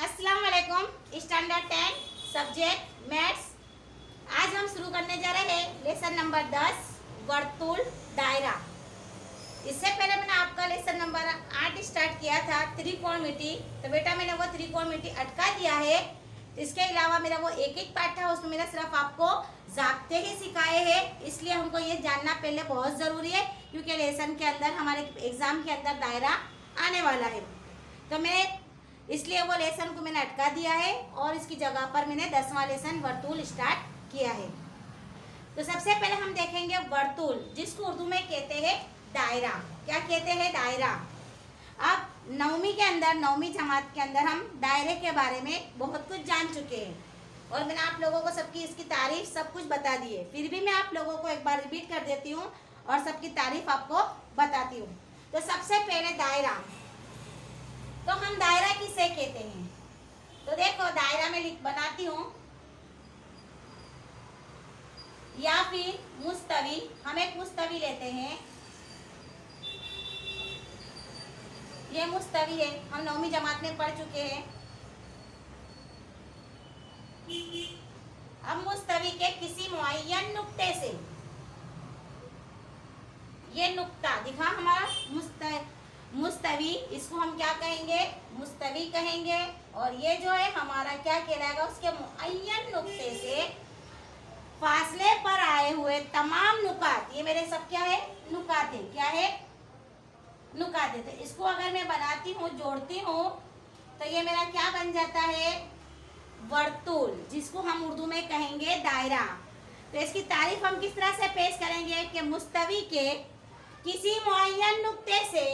अस्सलाम वालेकुम। Standard 10 subject maths. आज हम शुरू करने जा रहे हैं लेसन नंबर 10 वर्तुल दायरा। इससे पहले मैंने आपका लेसन नंबर 8 स्टार्ट किया था त्रिकोणमिति। तो बेटा मैंने वो त्रिकोणमिति अटका दिया है। इसके अलावा मेरा वो एक पार्ट था, उसमें मेरा सिर्फ आपको जाब्ते ही सिखाए हैं। इसलिए हमको ये जानना पहले बहुत ज़रूरी है, क्योंकि लेसन के अंदर हमारे एग्ज़ाम के अंदर दायरा आने वाला है। तो मैं इसलिए वो लेसन को मैंने अटका दिया है और इसकी जगह पर मैंने 10वां लेसन वर्तुल स्टार्ट किया है। तो सबसे पहले हम देखेंगे वर्तुल, जिसको उर्दू में कहते हैं दायरा। क्या कहते हैं? दायरा। अब 9वीं के अंदर, 9वीं जमात के अंदर हम दायरे के बारे में बहुत कुछ जान चुके हैं और मैंने आप लोगों को सबकी इसकी तारीफ सब कुछ बता दी है। फिर भी मैं आप लोगों को एक बार रिपीट कर देती हूँ और सबकी तारीफ आपको बताती हूँ। तो सबसे पहले दायरा, तो हम दायरा किसे कहते हैं? तो देखो दायरा में बनाती हूँ, या फिर मुस्तवी। हम एक मुस्तवी लेते हैं, ये मुस्तवी है, हम 9वीं जमात में पढ़ चुके हैं। अब मुस्तवी के किसी मुअय्यन नुक्ते से, ये नुक्ता दिखा हमारा मुस्तवी, इसको हम क्या कहेंगे? मुस्तवी कहेंगे। और ये जो है हमारा क्या कहलाएगा? उसके मुअय्यन नुक्ते से फासले पर आए हुए तमाम नुकात, ये मेरे सब क्या है? नुकात है। क्या है? नुकात है। तो इसको अगर मैं बनाती हूँ, जोड़ती हूँ, तो ये मेरा क्या बन जाता है? वर्तुल, जिसको हम उर्दू में कहेंगे दायरा। तो इसकी तारीफ हम किस तरह से पेश करेंगे कि मुस्तवी के किसी मुअय्यन नुक्ते से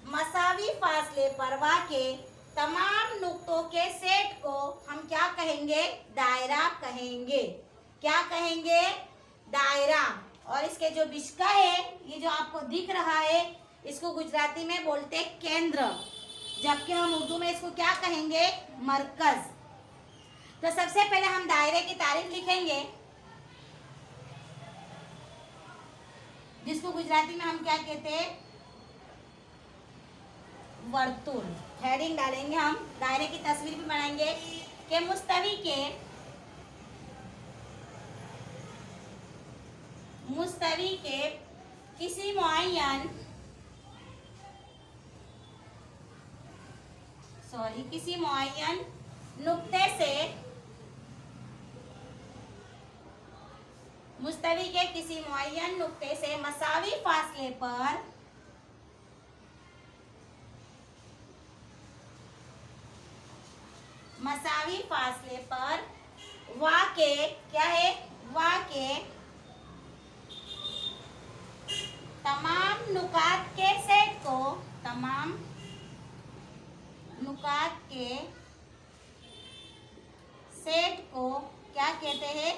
मसावी फासले पर वाक़े तमाम नुक्तों के सेट को हम क्या कहेंगे? दायरा कहेंगे। क्या कहेंगे? दायरा। और इसके जो बिस्का है, ये जो आपको दिख रहा है, इसको गुजराती में बोलते हैं केंद्र, जबकि हम उर्दू में इसको क्या कहेंगे? मरकज। तो सबसे पहले हम दायरे की तारीफ लिखेंगे, जिसको गुजराती में हम क्या कहते हैं? वर्तुल। हेडिंग डालेंगे हम, दायरे की तस्वीर भी बनाएंगे कि मुस्तवी के किसी मुअय्यन नुक्ते से, मुस्तवी के किसी मुअय्यन नुक्ते से मसावी फासले पर वाक़े, क्या है? वाक़े तमाम नुकात के सेट को, तमाम नुकात के सेट को क्या कहते हैं?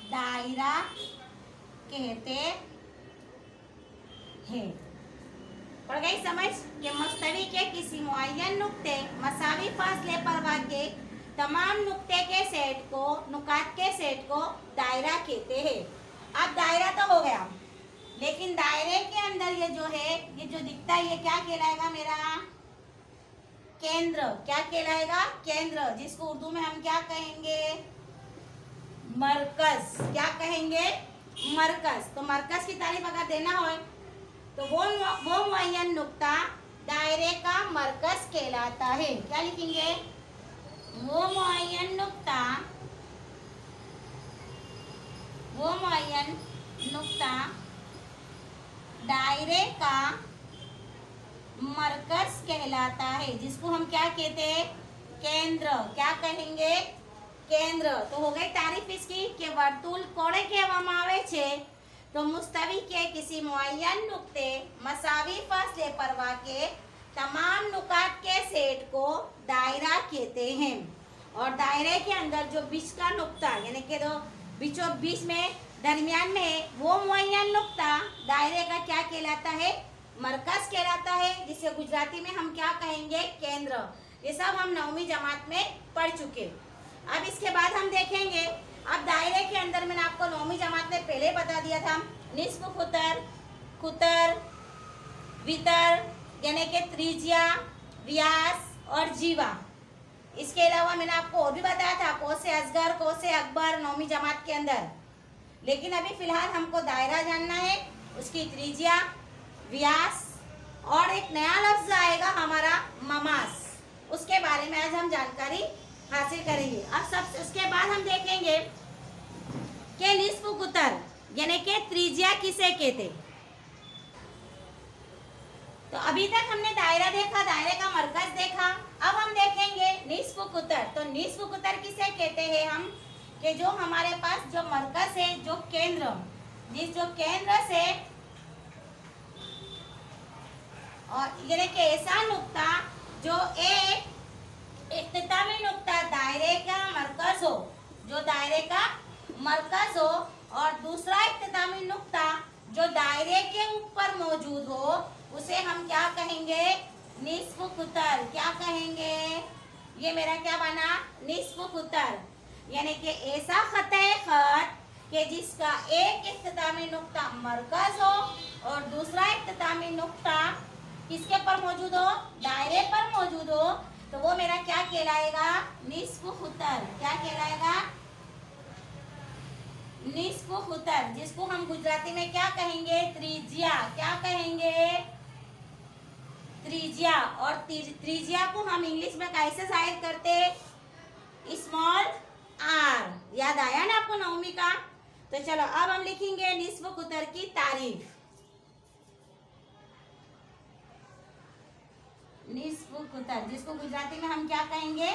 दायरा कहते हैं। पड़ गई समझ कि मुस्तवी के किसी मुअय्यन नुक्ते मसावी फासले पर वाक़े तमाम नुक्ते के सेट को, नुकात के सेट को दायरा कहते हैं। अब दायरा तो हो गया, लेकिन दायरे के अंदर ये जो है, ये जो दिखता है, ये क्या कहलाएगा? मेरा केंद्र। क्या कहलाएगा? केंद्र, जिसको उर्दू में हम क्या कहेंगे? मरकज। क्या कहेंगे? मरकज। तो मरकज की तारीफ अगर देना हो तो वो मुअय्यन नुक्ता दायरे का मरकज कहलाता है। क्या लिखेंगे? वो मुअय्यन नुक्ता दायरे का मरकज कहलाता है, जिसको हम क्या कहते हैं? केंद्र। क्या कहेंगे? केंद्र। तो हो गई तारीफ इसकी कि वर्तुल कोणे कहेवामां आवे छे? तो मुस्तवी के किसी मुअय्यन नुक्ते मसावी फासले पर वाक़े तमाम नुकात के सेट को दायरा कहते हैं। और दायरे के अंदर जो बीच का नुक्ता, यानी कि जो बीचों बीच में दरमियान में है, वो मुअय्यन नुक्ता दायरे का क्या कहलाता है? मरकज कहलाता है, जिसे गुजराती में हम क्या कहेंगे? केंद्र। ये सब हम 9वीं जमात में पढ़ चुके। अब इसके बाद हम देखेंगे, अब दायरे के अंदर मैंने आपको 9वीं जमात में पहले बता दिया था, निस्फ खुतर, खुतर, वितर, यानी कि त्रिज्या, व्यास और जीवा। इसके अलावा मैंने आपको और भी बताया था कौसे असगर, कौसे अकबर, 9वीं जमात के अंदर। लेकिन अभी फिलहाल हमको दायरा जानना है, उसकी त्रिज्या, व्यास और एक नया लफ्ज आएगा हमारा ममास, उसके बारे में आज हम जानकारी हासिल करेंगे। अब सब उसके बाद हम देखेंगे कि निस्फ कुतर यानी कि त्रिज्या किसे कहते। तो अभी तक हमने दायरा देखा, दायरे का मरकज देखा। अब हम देखेंगे निस्फ कुतर। तो निस्फ कुतर किसे कहते हैं हम, कि जो हमारे पास जो मरकज है, जो केंद्र, जो केंद्र से और यानी कि ऐसा नुक्ता जो एक इख्तितामी नुक्ता दायरे का मरकज हो, जो दायरे का मरकज हो, और दूसरा इख्तितामी नुक्ता जो दायरे के ऊपर मौजूद हो, उसे हम क्या कहेंगे, निस्फ कुतर। क्या कहेंगे, ये मेरा क्या बना, निस्फ कुतर। यानी कि ऐसा खत कि जिसका एक इख्तितामी नुक्ता मरकज हो और दूसरा इख्तितामी नुक्ता किसके पर मौजूद हो, दायरे पर मौजूद हो, तो वो मेरा क्या कहलाएगा, निस्फ कुतर। क्या कहलाएगा, निस्फ कुतर, जिसको हम गुजराती में क्या कहेंगे, त्रिज्या। क्या कहेंगे, त्रिज्या। और त्रिज्या को हम इंग्लिश में कैसे जाहिर करते, स्मॉल आर। याद आया ना आपको 9वीं का। तो चलो अब हम लिखेंगे निस्फ कुतर की तारीफ। निस्फ कुतर जिसको गुजराती में हम क्या कहेंगे,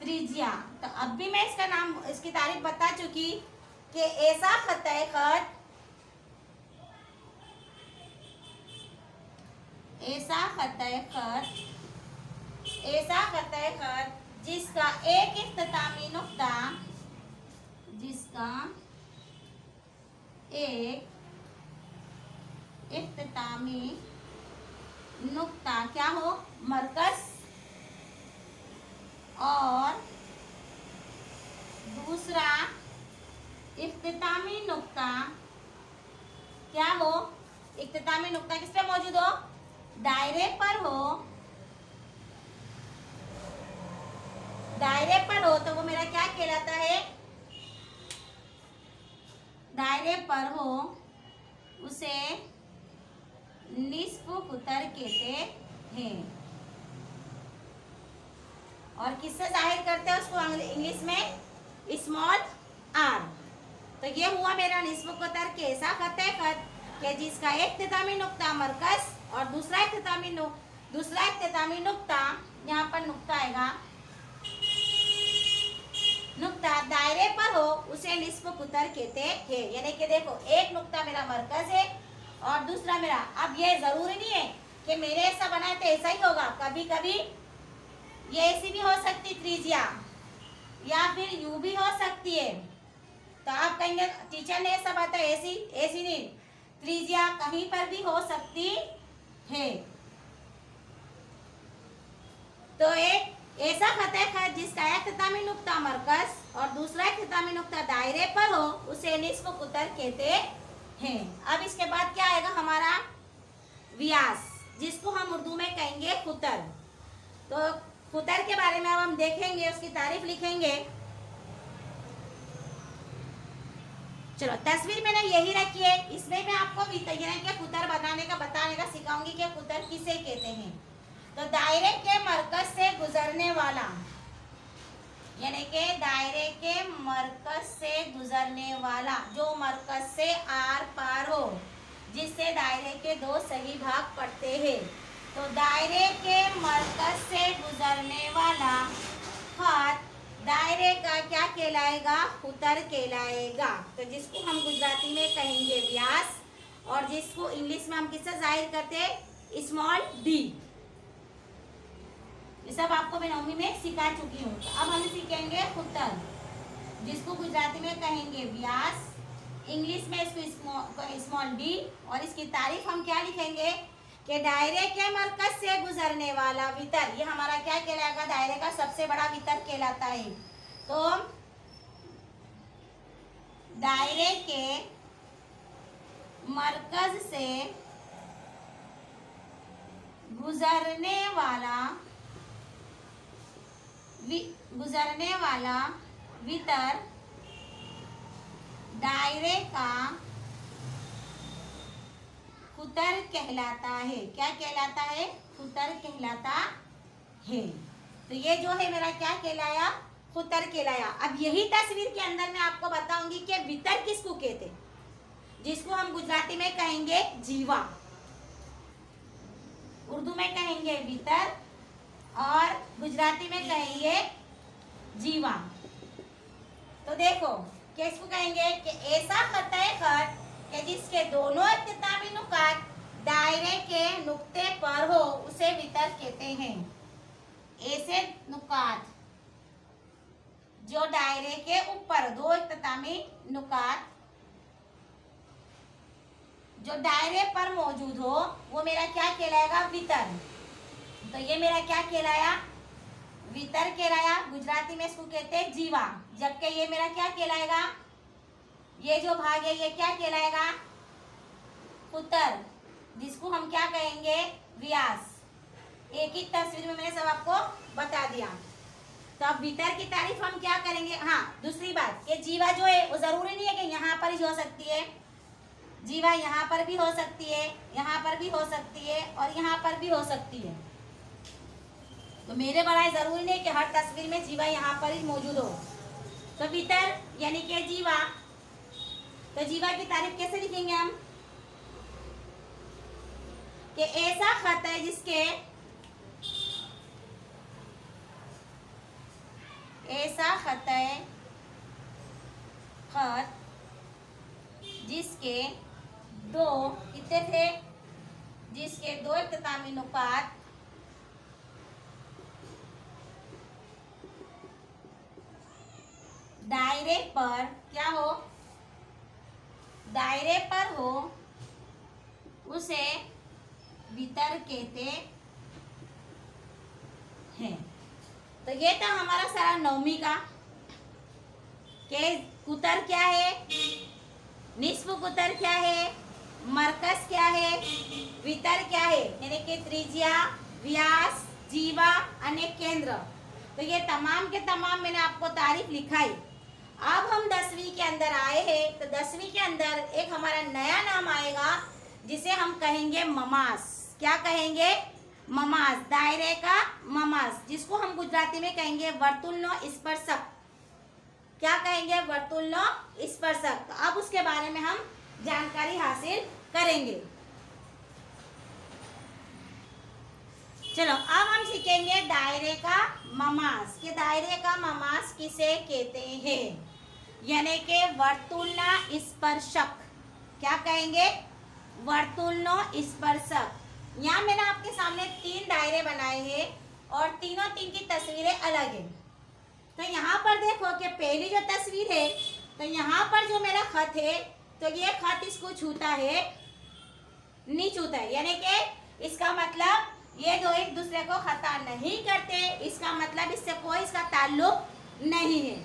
त्रिज्या। तो अब भी मैं इसका नाम, इसकी तारीफ बता चुकी कि ऐसा खत, ऐसा खत जिसका एक इख्तितामी नुक्ता, जिसका एक इख्तितामी नुक्ता क्या हो, मरकज, और दूसरा इख्तितामी नुक्ता क्या हो, इख्तितामी नुक्ता किस पे मौजूद हो, दायरे पर हो, दायरे पर हो, तो वो मेरा क्या कहलाता है, दायरे पर हो उसे निस्फ कुतर कहते हैं। और किससे जाहिर करते हैं उसको इंग्लिश में, स्मॉल आर। तो ये हुआ मेरा निस्फ कुतर के ऐसा खत कि जिसका एक इख्तितामी नुक्ता मरकज और दूसरा इख्तितामी नुक्ता, यहाँ पर नुक्ता आएगा, नुक्ता दायरे पर हो, उसे निस्फ कुतर कहते हैं। यानी कि देखो, एक नुक्ता मेरा मरकज है और दूसरा मेरा, अब ये जरूरी नहीं है कि मेरे ऐसा बनाए तो ऐसा ही होगा, कभी कभी ये ऐसी भी हो सकती त्रिज्या, या फिर यू भी हो सकती है। तो आप कहेंगे टीचर ने ऐसा बताया, ऐसी ऐसी नहीं, त्रिज्या कहीं पर भी हो सकती है। तो एक ऐसा खत जिसका एक इख्तितामी नुक्ता मरकज और दूसरा इख्तितामी नुक्ता दायरे पर हो, उसे निस्फ कुतर कहते हैं। अब इसके बाद क्या आएगा हमारा, व्यास, जिसको हम उर्दू में कहेंगे कुतर। तो कुतर के बारे में अब हम देखेंगे, उसकी तारीफ लिखेंगे। चलो तस्वीर मैंने यही रखी है, इसमें मैं आपको के कुतर बताने का सिखाऊंगी कि कुतर किसे कहते हैं। तो दायरे के मरकज से गुजरने वाला, यानी कि दायरे के मरकज से गुजरने वाला, जो मरकज से आर पार हो, जिससे दायरे के दो सही भाग पड़ते हैं। तो दायरे के मरकज से गुजरने वाला खत दायरे का क्या कहलाएगा, कुतर कहलाएगा। तो जिसको हम गुजराती में कहेंगे व्यास, और जिसको इंग्लिश में हम किससे जाहिर करते हैं, स्मॉल डी। ये सब आपको मैं 9वीं में सिखा चुकी हूँ। तो अब हम सीखेंगे कुतर, जिसको गुजराती में कहेंगे व्यास, इंग्लिश में इसको स्मॉल डी। और इसकी तारीफ हम क्या लिखेंगे कि दायरे के मरकज से गुजरने वाला वितर, ये हमारा क्या कहलाएगा, दायरे का सबसे बड़ा वितर कहलाता है। तो दायरे के मरकज से गुजरने वाला गुजरने वाला वितर दायरे का कुतर कहलाता है। क्या कहलाता है? कुतर कहलाता है। तो ये जो है मेरा क्या कहलाया? कुतर कहलाया। अब यही तस्वीर के अंदर मैं आपको बताऊंगी कि वितर किसको कहते, जिसको हम गुजराती में कहेंगे जीवा, उर्दू में कहेंगे वितर और गुजराती में कहेंगे जीवा। तो देखो किसको कहेंगे कि ऐसा खत है खत कि जिसके दोनों इख्तितामी नुकात दायरे के नुक्ते पर हो उसे वितर कहते हैं। ऐसे नुकात जो दायरे के ऊपर, दो इख्तितामी नुकात जो दायरे पर मौजूद हो वो मेरा क्या कहलाएगा? वितर। तो ये मेरा क्या कहलाया? वितर कहलाया। गुजराती में इसको कहते हैं जीवा। जबकि ये मेरा क्या कहलाएगा? ये जो भाग है ये क्या कहलाएगा? कुतर, जिसको हम क्या कहेंगे? व्यास। एक ही तस्वीर में मैंने सब आपको बता दिया। तो अब वितर की तारीफ हम क्या करेंगे? हाँ, दूसरी बात, ये जीवा जो है वो जरूरी नहीं है कि यहाँ पर ही हो सकती है। जीवा यहाँ पर भी हो सकती है, यहाँ पर भी हो सकती है और यहाँ पर भी हो सकती है। तो मेरे बनाए जरूरी नहीं कि हर तस्वीर में जीवा यहाँ पर ही मौजूद हो। तो वितर यानी कि जीवा। तो जीवा की तारीफ कैसे लिखेंगे हम? कि ऐसा खत है जिसके, ऐसा खत है खत जिसके दो कितने थे? जिसके दो इख्तितामी नुकात दायरे पर क्या हो? दायरे पर हो उसे वितर कहते हैं। तो ये था हमारा सारा नवमी का कि कुतर क्या है, निस्फ कुतर क्या है, मरकज क्या है, वितर क्या है, यानी कि त्रिज्या, व्यास, जीवा और केंद्र। तो ये तमाम के तमाम मैंने आपको तारीफ लिखाई। अब हम 10वीं के अंदर आए हैं। तो 10वीं के अंदर एक हमारा नया नाम आएगा जिसे हम कहेंगे ममास। क्या कहेंगे? ममास, दायरे का ममास, जिसको हम गुजराती में कहेंगे वर्तुलनो स्पर्शक। क्या कहेंगे? वर्तुलनो स्पर्शक। तो अब उसके बारे में हम जानकारी हासिल करेंगे। चलो अब हम सीखेंगे दायरे का ममास। कि दायरे का ममास किसे कहते हैं, यानी कि वर्तुलना स्पर्शक। क्या कहेंगे? वर्तुलनो स्पर्शक। यहाँ मैंने आपके सामने 3 दायरे बनाए हैं और तीनों की तस्वीरें अलग है। तो यहाँ पर देखो कि पहली जो तस्वीर है, तो यहाँ पर जो मेरा खत है, तो ये खत इसको छूता है, नहीं छूता है, यानी कि इसका मतलब ये दो एक दूसरे को खता नहीं करते, इसका मतलब इससे कोई इसका ताल्लुक नहीं है।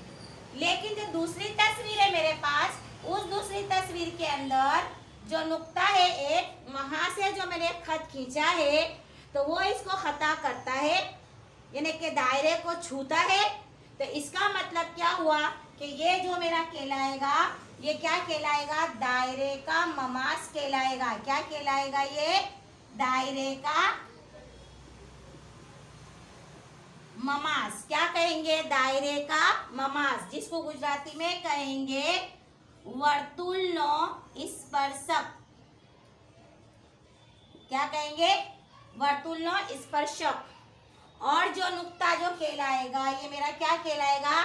लेकिन जो दूसरी तस्वीर है मेरे पास, उस दूसरी तस्वीर के अंदर जो नुक्ता है एक, वहां से जो मैंने खत खींचा है तो वो इसको खता करता है, यानी कि दायरे को छूता है। तो इसका मतलब क्या हुआ कि ये जो मेरा कहलाएगा, ये क्या कहलाएगा? दायरे का ममास कहलाएगा। क्या कहलाएगा? ये दायरे का ममास। क्या कहेंगे? दायरे का ममास, जिसको गुजराती में कहेंगे वर्तुलनो स्पर्शक। क्या कहेंगे? वर्तुलनो स्पर्शक। और जो नुक्ता जो कहलाएगा, ये मेरा क्या कहलाएगा?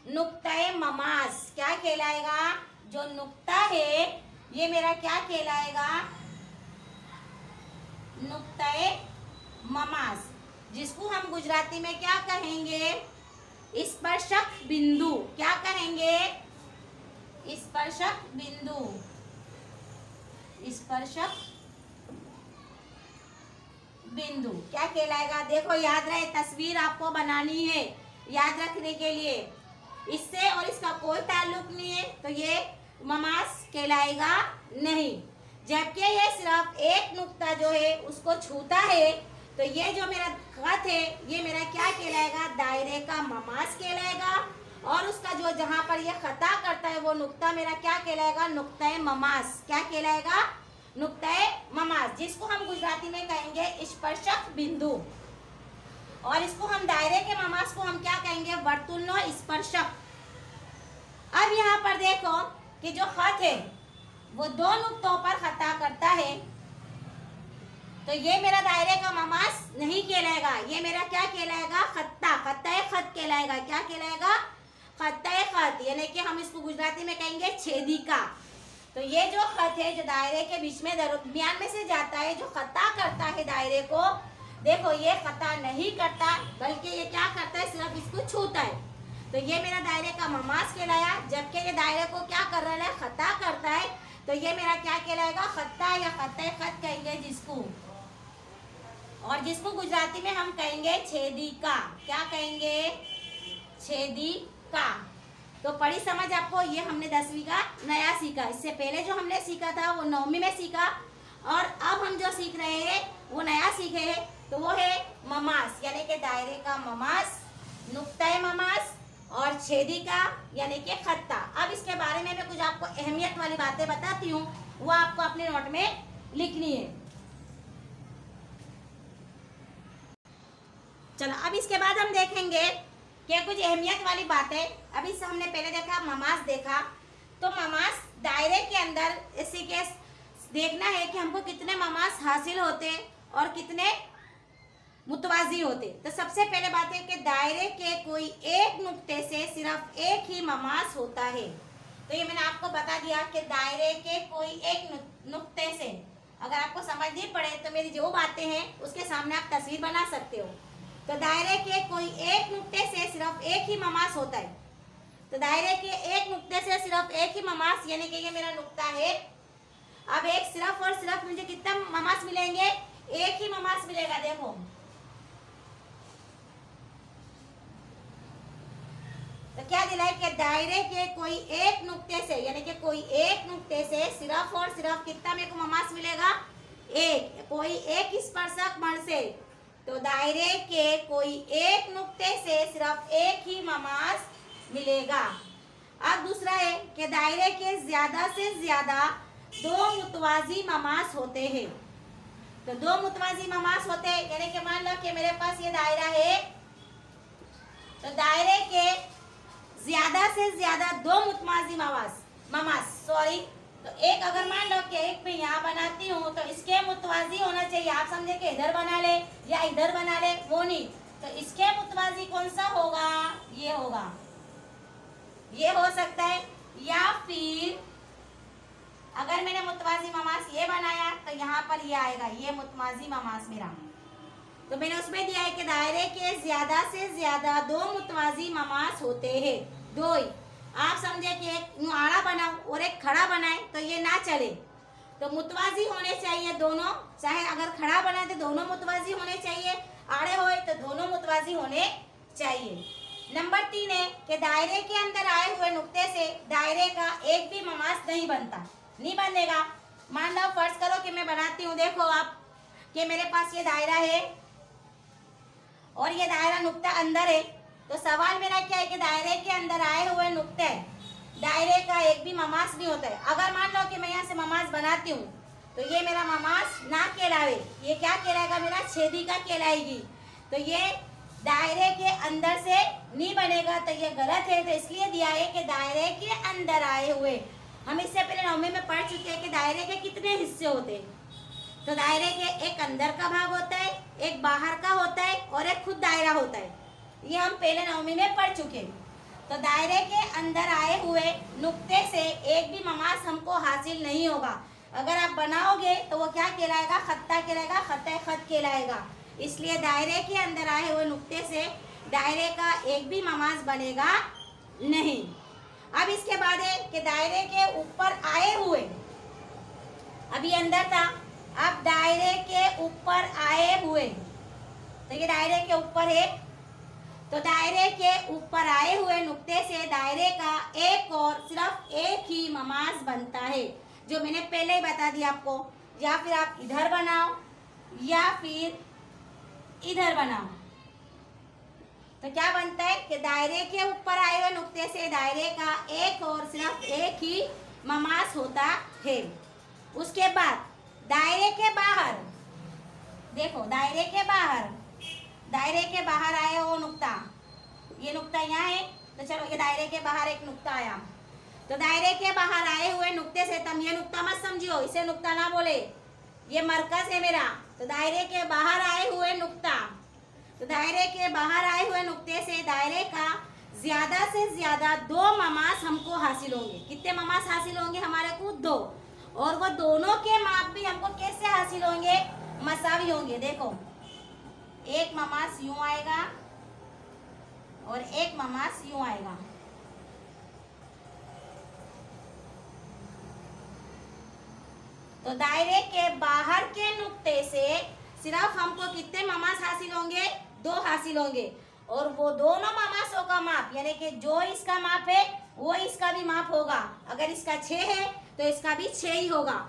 नुक्ता ममास। क्या कहलाएगा? जो नुक्ता है ये मेरा क्या कहलाएगा? नुक्ता ममास, जिसको हम गुजराती में क्या कहेंगे? स्पर्शक बिंदु। क्या कहेंगे? स्पर्शक बिंदु। स्पर्शक बिंदु क्या कहलाएगा? देखो याद रहे, तस्वीर आपको बनानी है याद रखने के लिए, इससे और इसका कोई ताल्लुक नहीं है, तो ये ममास कहलाएगा नहीं। जबकि ये सिर्फ एक नुक्ता जो है उसको छूता है, तो ये जो मेरा खत है ये मेरा क्या कहलाएगा, दायरे का ममास कहलाएगा। और उसका जो जहां पर ये खता करता है वो नुक्ता मेरा क्या कहलाएगा, नुक्ता ममास। क्या कहलाएगा, नुक्ता ममास, जिसको हम गुजराती में कहेंगे स्पर्शक बिंदु। और इसको हम दायरे के ममास को हम क्या कहेंगे, वर्तुलनो स्पर्शक। अब यहाँ पर देखो कि जो खत है वो दो नुक्तों पर खता करता है, तो ये मेरा दायरे का ममास नहीं कहलाएगा, ये मेरा क्या कहलाएगा, खत्ता, खत्ता खत कहलाएगा। क्या कहलाएगा, खत्ता खत, यानी कि हम इसको गुजराती में कहेंगे छेदिका। तो ये जो खत है जो दायरे के बीच में दरमियान में से जाता है, जो खता करता है दायरे को, देखो ये खता नहीं करता बल्कि ये क्या करता है, सिर्फ इसको छूता है। तो ये मेरा दायरे का ममास कहलाया। जबकि ये दायरे को क्या कर रहा है, खता करता है, तो ये मेरा क्या कहलाएगा, खत्ता या खत्ता खत कहेंगे जिसको। और जिसको गुजराती में हम कहेंगे छेदिका। क्या कहेंगे, छेदिका। तो पढ़ी समझ आपको, ये हमने 10वीं का नया सीखा। इससे पहले जो हमने सीखा था वो 9वीं में सीखा, और अब हम जो सीख रहे हैं वो नया सीखे हैं, तो वो है ममास, यानी कि दायरे का ममास, नुक्ता ममास और छेदिका यानी कि खत्ता। अब इसके बारे में मैं कुछ आपको अहमियत वाली बातें बताती हूँ, वो आपको अपने नोट में लिखनी है। चलो अब इसके बाद हम देखेंगे कि कुछ अहमियत वाली बातें। अभी से हमने पहले देखा ममास देखा, तो ममास दायरे के अंदर इसी के देखना है कि हमको कितने ममास हासिल होते और कितने मुतवाजी होते। तो सबसे पहले बात है कि दायरे के कोई एक नुक्ते से सिर्फ एक ही ममास होता है। तो ये मैंने आपको बता दिया कि दायरे के कोई एक नुक्ते से, अगर आपको समझ नहीं पड़े तो मेरी जो बातें हैं उसके सामने आप तस्वीर बना सकते हो। तो दायरे के कोई एक नुक्ते से सिर्फ एक ही ममास होता है। तो दायरे के एक नुक्ते से सिर्फ एक ही ममास, यानी कि ये मेरा नुक्ता है। अब एक सिर्फ और सिर्फ मुझे कितना ममास मिलेंगे, एक ही ममास मिलेगा। देखो तो क्या दिला है कि दायरे के कोई एक नुक्ते से, यानी कि कोई एक नुक्ते से सिर्फ और सिर्फ कितना मेरे को ममास मिलेगा, एक। कोई एक स्पर्शक बल से, तो दायरे के कोई एक नुक्ते से सिर्फ एक ही ममास मिलेगा। अब दूसरा है कि दायरे के ज्यादा से ज्यादा दो मुतवाजी ममास होते हैं। तो दो मुतवाजी ममास होते हैं, यानी कि मान लो कि मेरे पास ये दायरा है, तो दायरे के ज्यादा से ज्यादा दो मुतवाजी ममास तो एक अगर मान लो कि एक पे यहाँ बनाती हूँ तो इसके मुतवाजी होना चाहिए। आप समझे कि इधर बना ले या इधर बना ले, वो नहीं। तो इसके मुतवाजी कौन सा होगा, ये होगा, ये हो सकता है। या फिर अगर मैंने मुतवाजी ममास ये बनाया तो यहाँ पर ये आएगा, ये मुतवाजी ममास मेरा। तो मैंने उसमें दिया है कि दायरे के ज्यादा से ज्यादा दो मुतवाजी ममास होते हैं, दो ही। आप समझे कि एक आड़ा बनाओ और एक खड़ा बनाए तो ये ना चले, तो मुतवाजी होने चाहिए दोनों। चाहे अगर खड़ा बनाए तो दोनों मुतवाजी होने चाहिए, आड़े होए तो दोनों मुतवाजी होने चाहिए। नंबर 3 है कि दायरे के अंदर आए हुए नुक्ते से दायरे का एक भी ममास नहीं बनता, नहीं बनेगा। मान लो फर्ज करो कि मैं बनाती हूँ, देखो आप कि मेरे पास ये दायरा है और ये दायरा नुक्ता अंदर है। तो सवाल मेरा क्या है कि दायरे के अंदर आए हुए नुक्ते दायरे का एक भी ममास नहीं होता है। अगर मान लो कि मैं यहाँ से ममास बनाती हूँ तो ये मेरा ममास ना कहलावे, ये क्या कहलाएगा, मेरा छेदिका कहलाएगी। तो ये दायरे के अंदर से नहीं बनेगा, तो ये गलत है। तो इसलिए दिया है कि दायरे के अंदर आए हुए। हम इससे पहले 9वीं में पढ़ चुके हैं कि दायरे के कितने हिस्से होते हैं। तो दायरे के एक अंदर का भाग होता है, एक बाहर का होता है और एक खुद दायरा होता है। ये हम पहले 9वीं में पढ़ चुके हैं। तो दायरे के अंदर आए हुए नुक्ते से एक भी ममास हमको हासिल नहीं होगा। अगर आप बनाओगे तो वो क्या कहलाएगा, खत्ता कहलाएगा, खत्ता खत कहलाएगा। इसलिए दायरे के अंदर आए हुए नुक्ते से दायरे का एक भी ममास बनेगा नहीं। अब इसके बाद है कि दायरे के ऊपर आए हुए, अभी अंदर था, अब दायरे के ऊपर आए हुए, तो ये दायरे के ऊपर है। तो दायरे के ऊपर आए हुए नुक्ते से दायरे का एक और सिर्फ एक ही ममास बनता है, जो मैंने पहले ही बता दिया आपको। या फिर आप इधर बनाओ या फिर इधर बनाओ। तो क्या बनता है कि दायरे के ऊपर आए हुए नुक्ते से दायरे का एक और सिर्फ एक ही ममास होता है। उसके बाद दायरे के बाहर देखो, दायरे के बाहर आए वो नुक्ता, ये नुक्ता यहाँ है, तो चलो ये दायरे के बाहर एक नुक्ता आया। तो दायरे के बाहर आए हुए नुक्ते से, तुम ये नुक्ता मत समझियो, इसे नुक्ता ना बोले, ये मरकज है मेरा। तो दायरे के बाहर आए हुए नुक्ता, तो दायरे के बाहर आए हुए नुक्ते से दायरे का ज्यादा से ज्यादा 2 ममास हमको हासिल होंगे। कितने ममास हासिल होंगे हमारे को? 2। और वो दोनों के माप भी हमको कैसे हासिल होंगे? मसावी होंगे। देखो, एक ममास यूं आएगा और एक ममास यूं आएगा। तो दायरे के बाहर के नुक्ते से सिर्फ हमको कितने ममास हासिल होंगे? 2 हासिल होंगे। और वो दोनों ममासों का माप, यानी कि जो इसका माप है वो इसका भी माप होगा। अगर इसका 6 है तो इसका भी 6 ही होगा,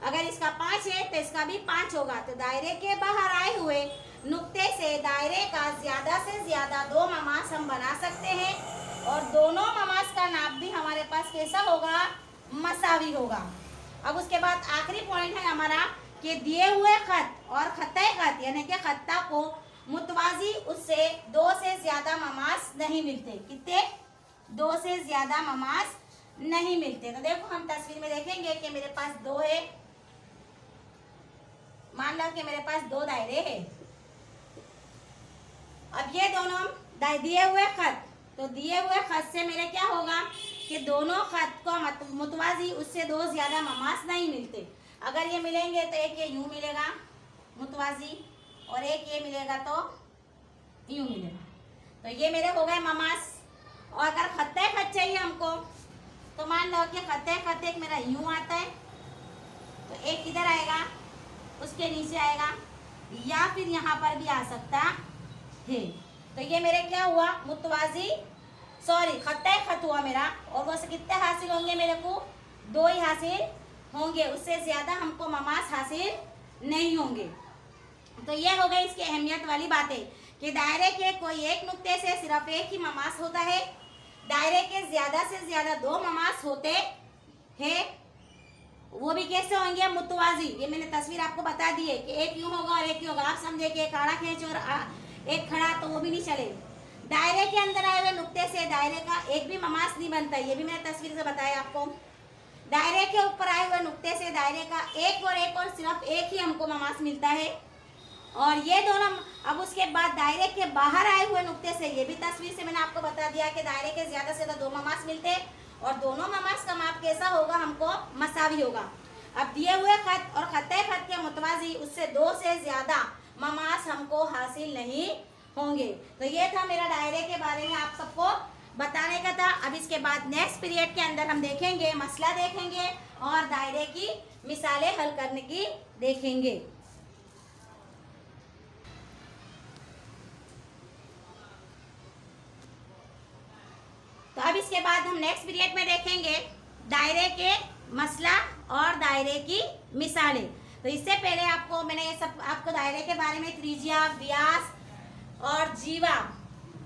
अगर इसका 5 है तो इसका भी 5 होगा। तो दायरे के बाहर आए हुए नुक्ते से दायरे का ज्यादा से ज्यादा 2 ममास हम बना सकते हैं। और दोनों ममास का नाप भी हमारे पास कैसा होगा? मसावी होगा। अब उसके बाद आखिरी पॉइंट है हमारा कि दिए हुए खत और खत्ते खत, यानी कि खत्ता को मुतवाजी, उससे 2 से ज्यादा ममास नहीं मिलते। कितने? 2 से ज्यादा ममास नहीं मिलते। तो देखो, हम तस्वीर में देखेंगे कि मेरे पास 2 है। मान लो कि मेरे पास 2 दायरे हैं। अब ये दोनों दिए हुए खत, तो दिए हुए खत से मेरे क्या होगा कि दोनों खत को मुतवाजी, उससे 2 ज्यादा ममास नहीं मिलते। अगर ये मिलेंगे तो एक ये यूं मिलेगा मुतवाजी, और एक ये मिलेगा तो यूं मिलेगा। तो ये मेरे हो गए ममास। और अगर खत्ते खत चाहिए हमको, तो मान लो कि खत्ते खत एक मेरा यूं आता है, तो एक इधर आएगा, उसके नीचे आएगा, या फिर यहाँ पर भी आ सकता है। तो ये मेरे क्या हुआ? मुतवाजी, सॉरी खत्ते खत हुआ मेरा। और वो से कितने हासिल होंगे मेरे को? 2 ही हासिल होंगे, उससे ज्यादा हमको ममास हासिल नहीं होंगे। तो ये हो गई इसकी अहमियत वाली बातें कि दायरे के कोई एक नुक्ते से सिर्फ एक ही ममास होता है। दायरे के ज्यादा से ज्यादा 2 ममास होते हैं, वो भी कैसे होंगे? मुतवाजी। ये मैंने तस्वीर आपको बता दी है कि एक यूं होगा और एक यूं होगा। आप समझे कि एक आड़ा खींच और एक खड़ा, तो वो भी नहीं चले। दायरे के अंदर आए हुए नुक्ते से दायरे का एक भी ममास नहीं बनता, ये भी मैंने तस्वीर से बताया आपको। दायरे के ऊपर आए हुए नुक्ते से दायरे का एक और सिर्फ एक ही हमको ममास मिलता है। और ये दोनों, अब उसके बाद दायरे के बाहर आए हुए नुक्ते से, ये भी तस्वीर से मैंने आपको बता दिया कि दायरे के ज्यादा से ज्यादा 2 ममास मिलते हैं। और दोनों ममास का माप कैसा होगा? हमको मसावी होगा। अब दिए हुए खत और खत्ते खत के मुतवाजी, उससे 2 से ज्यादा ममास हमको हासिल नहीं होंगे। तो ये था मेरा दायरे के बारे में आप सबको बताने का था। अब इसके बाद नेक्स्ट पीरियड के अंदर हम देखेंगे, मसला देखेंगे और दायरे की मिसालें हल करने की देखेंगे। तो अब इसके बाद हम नेक्स्ट पीरियड में देखेंगे दायरे के मसला और दायरे की मिसालें। तो इससे पहले आपको मैंने ये सब आपको दायरे के बारे में त्रिज्या, व्यास और जीवा,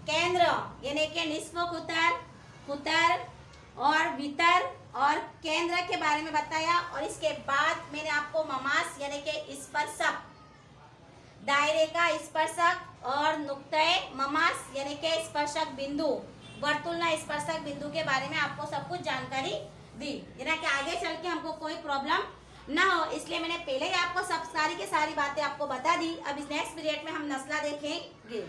केंद्र यानी कि निस्फ कुतर और वितर और केंद्र के बारे में बताया। और इसके बाद मैंने आपको ममास यानी कि स्पर्शक, दायरे का स्पर्शक और नुक्ते ममास यानी कि स्पर्शक बिंदु, वर्तुलना स्पर्शक बिंदु के बारे में आपको सब कुछ जानकारी दी, यानी कि आगे चल के हमको कोई प्रॉब्लम ना हो, इसलिए मैंने पहले ही आपको सब सारी की सारी बातें आपको बता दी। अब इस नेक्स्ट पीरियड में हम मसला देखेंगे।